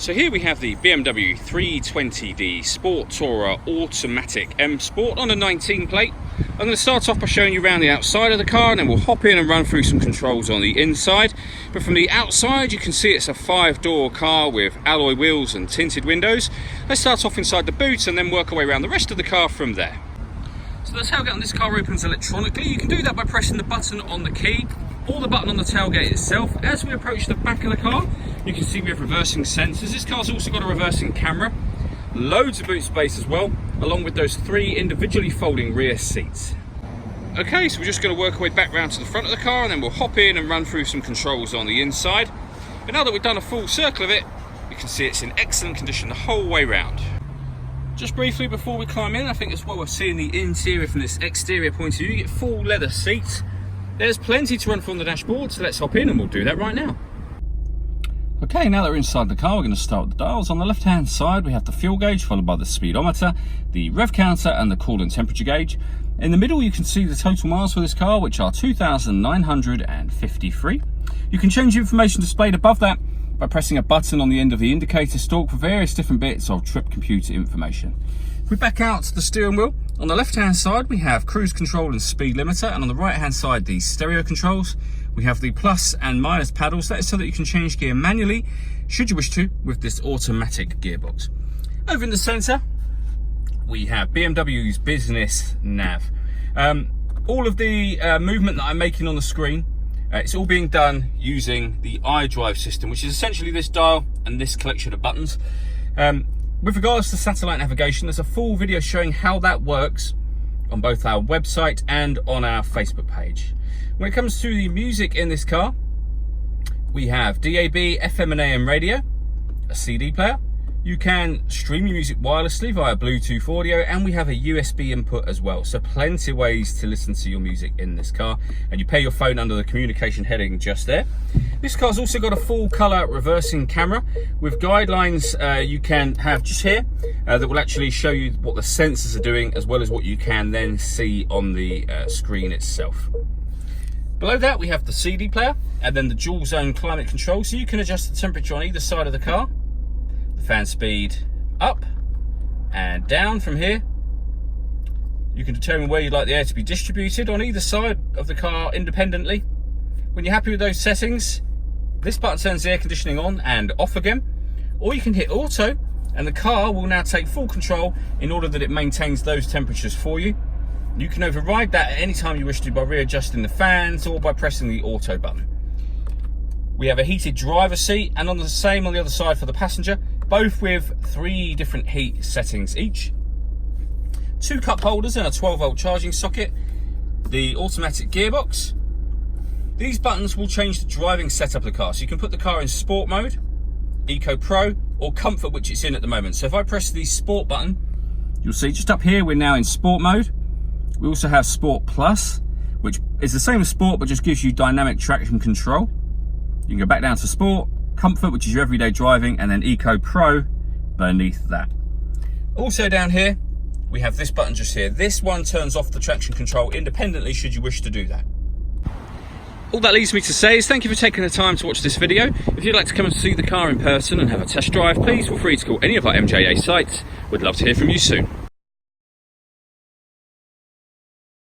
So here we have the BMW 320D Sport Tourer Automatic M Sport on a 19 plate. I'm going to start off by showing you around the outside of the car, and then we'll hop in and run through some controls on the inside. But from the outside you can see it's a 5-door car with alloy wheels and tinted windows. Let's start off inside the boot and then work our way around the rest of the car from there. So the tailgate on this car opens electronically. You can do that by pressing the button on the key or the button on the tailgate itself. As we approach the back of the car, you can see we have reversing sensors. This car's also got a reversing camera, loads of boot space as well, along with those 3 individually folding rear seats. Okay, so we're just going to work our way back round to the front of the car, and then we'll hop in and run through some controls on the inside. But now that we've done a full circle of it, you can see it's in excellent condition the whole way round. Just briefly before we climb in, I think it's well worth seeing the interior from this exterior point of view. You get full leather seats. There's plenty to run from the dashboard, so let's hop in and we'll do that right now. Okay, now that we're inside the car, we're going to start with the dials. On the left hand side we have the fuel gauge, followed by the speedometer, the rev counter and the coolant temperature gauge. In the middle you can see the total miles for this car, which are 2,953. You can change the information displayed above that by pressing a button on the end of the indicator stalk for various different bits of trip computer information. If we back out to the steering wheel, on the left hand side we have cruise control and speed limiter, and on the right hand side the stereo controls. We have the plus and minus paddles. That is so that you can change gear manually, should you wish to, with this automatic gearbox. Over in the centre, we have BMW's business nav. All of the movement that I'm making on the screen, it's all being done using the iDrive system, which is essentially this dial and this collection of buttons. With regards to satellite navigation, there's a full video showing how that works on both our website and on our Facebook page. When it comes to the music in this car, we have DAB, FM and AM radio, a CD player. You can stream your music wirelessly via Bluetooth audio, and we have a USB input as well. So plenty of ways to listen to your music in this car, and you pair your phone under the communication heading just there. This car's also got a full colour reversing camera with guidelines you can have just here that will actually show you what the sensors are doing, as well as what you can then see on the screen itself. Below that we have the CD player and then the dual zone climate control, so you can adjust the temperature on either side of the car. The fan speed up and down from here. You can determine where you'd like the air to be distributed on either side of the car independently. When you're happy with those settings, this button turns the air conditioning on and off again, or you can hit auto and the car will now take full control in order that it maintains those temperatures for you. You can override that at any time you wish to by readjusting the fans or by pressing the auto button. We have a heated driver's seat, and on the same on the other side for the passenger, both with 3 different heat settings each. 2 cup holders and a 12-volt charging socket. The automatic gearbox. These buttons will change the driving setup of the car, so you can put the car in sport mode, eco pro, or comfort, which it's in at the moment. So if I press the sport button, you'll see just up here we're now in sport mode. We also have Sport Plus, which is the same as Sport but just gives you dynamic traction control. You can go back down to Sport, Comfort, which is your everyday driving, and then Eco Pro beneath that. Also down here, we have this button just here. This one turns off the traction control independently should you wish to do that. All that leaves me to say is thank you for taking the time to watch this video. If you'd like to come and see the car in person and have a test drive, please feel free to call any of our MJA sites. We'd love to hear from you soon.